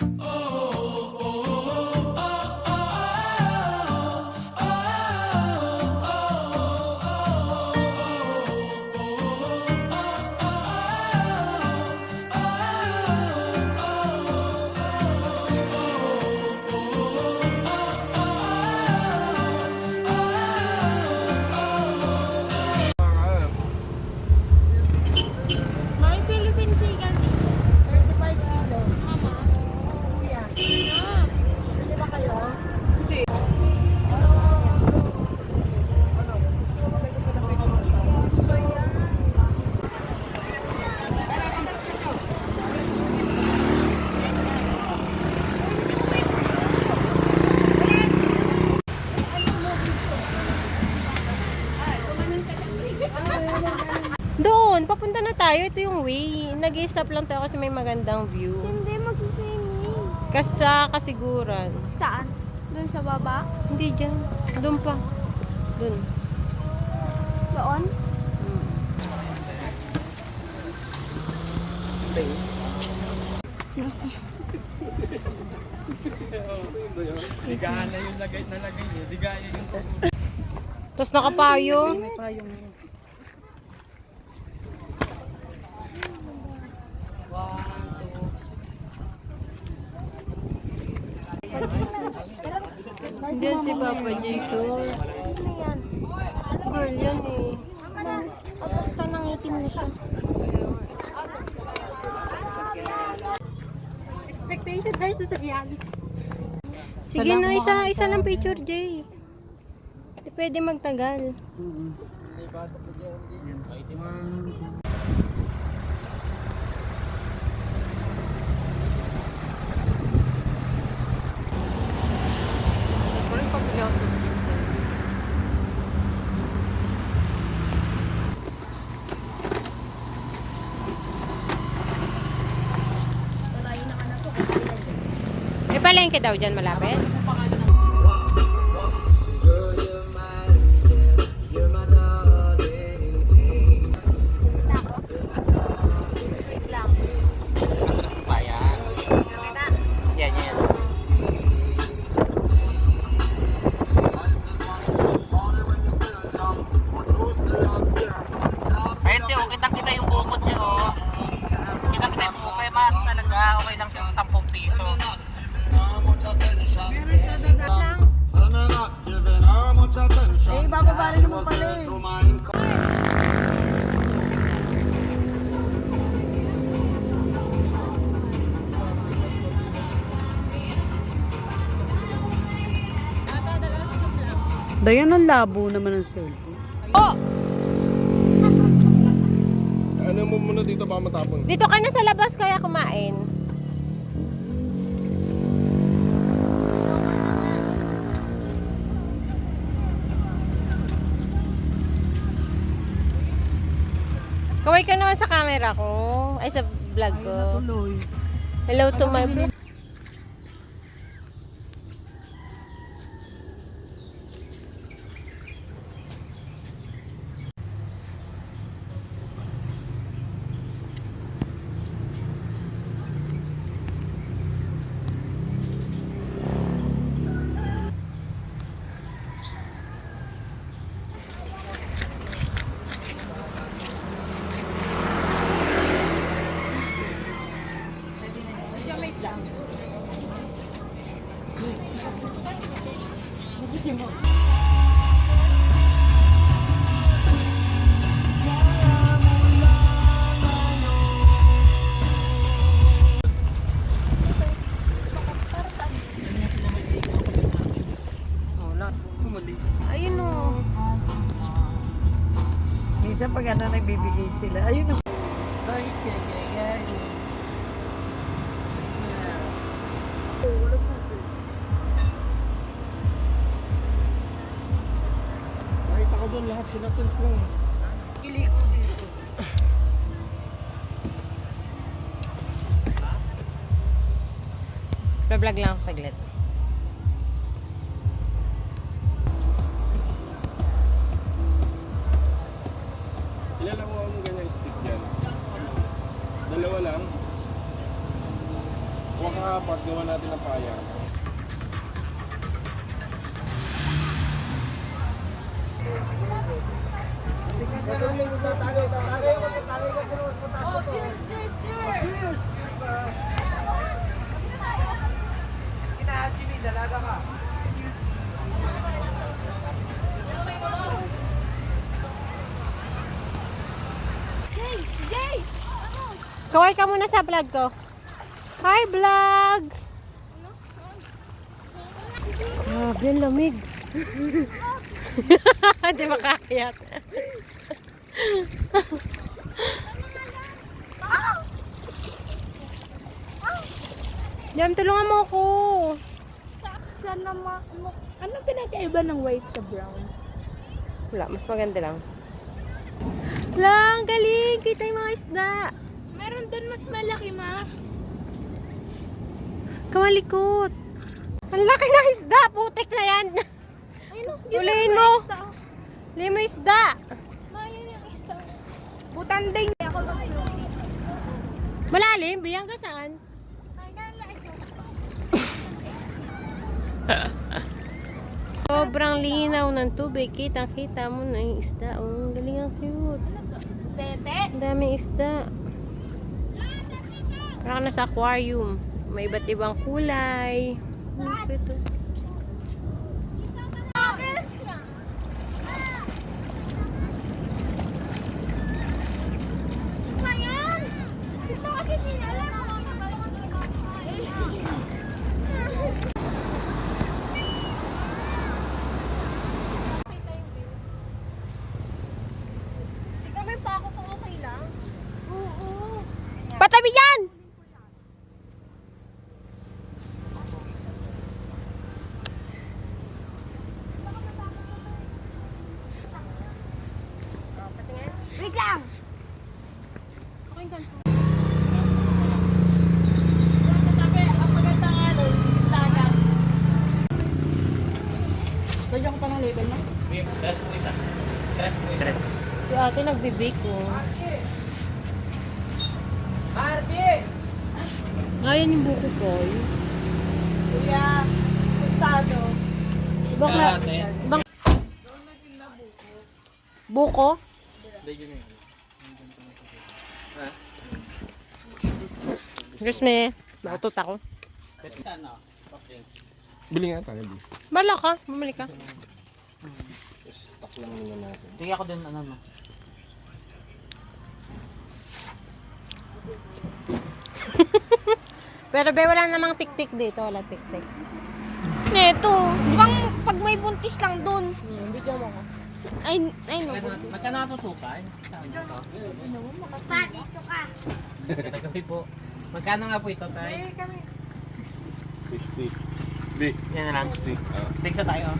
May Philippine chicken. 35 kilo. Mama. Kuya. Ah. Pwede ba kayo? Hindi. Doon, papunta na tayo. Ito yung way. Nag-i-stop lang tayo kasi may magandang view. Hindi mag-swimming. Sa kasiguran. Saan? Doon sa baba? Hindi dyan. Doon pa. Doon. Doon? Digaan na yung lagay na lagay niya. Digaya yung Tapos nakapayong. Diyan si Papa Jesus. Ano yan? Girl yan eh. Basta nangitim na siya. Expectation versus reality. Sige na, isa lang picture, Jay. Hindi pwede magtagal. Parang pabili ako sa pizza. May palengke daw dyan malapit? Yan, yan. Ayun siya, kita yung bukod siya, oh. Kita yung bukod, kaya talaga, okay lang siya sa 10 piso. Eh, bababa rin naman pala eh. Dayan, ang labo naman ng cellphone. Oh! Ano mo muna dito baka matapon? Dito ka na sa labas kaya kumain. Kaway ka naman sa camera ko. Ay, sa vlog ko. Hello to my vlog. Ayun o. Minsan pag ano nagbibigay sila, ayun na. Ay, kaya. Nakita ko doon lahat sila tulpong. Kili ko dito. Vlog lang ako saglit. Ilan lang mo ganyan stick dyan? Dalawa lang? Huwag ka apat, gawa natin ng paya. Kaway ka muna sa vlog ko. Hi vlog! Grabe, ang lamig. Hindi makakayat. Jam, tulungan mo ako. Sana anong pinakaiba ng white sa brown? Wala, mas maganda lang. Lang, galing! Kita yung mga isda. Meron doon mas malaki, ma. Kamalikot. Ang laki na isda. Putik na yan. Hulihin mo. Hulihin mo isda. Mayan yung isda. Butanding. Ako lang. Malalim. Biyang ka saan? Sobrang linaw ng tubig. Kitang-kita mo na yung isda. Oh, ang galing, ang cute. Ang daming isda. Parang nasa aquarium. May iba't ibang kulay. Ang cute, oh. Patabi yan! Wait lang! Lagyan ko pa ng label, ma. Si ate nagbibake, oh. Ngayon yung buko ko. Kuya, pustado. Bakla. Buko? Excuse me. Mautot ako. Bili nga tayo, Bi. Bala ka. Bumalik ka. Stock lang muna natin. Sige ako din, ano. Pero be, wala namang tik-tik dito. Wala tik-tik. Neto, bang pag may buntis lang doon. Bigyan mo ko. Ay no. Magkano ito suka? Pa, dito ka. Tagabi po. Magkano nga po ito, tay? 60. Bi, Yan na lang. 60. Tigsa tayo.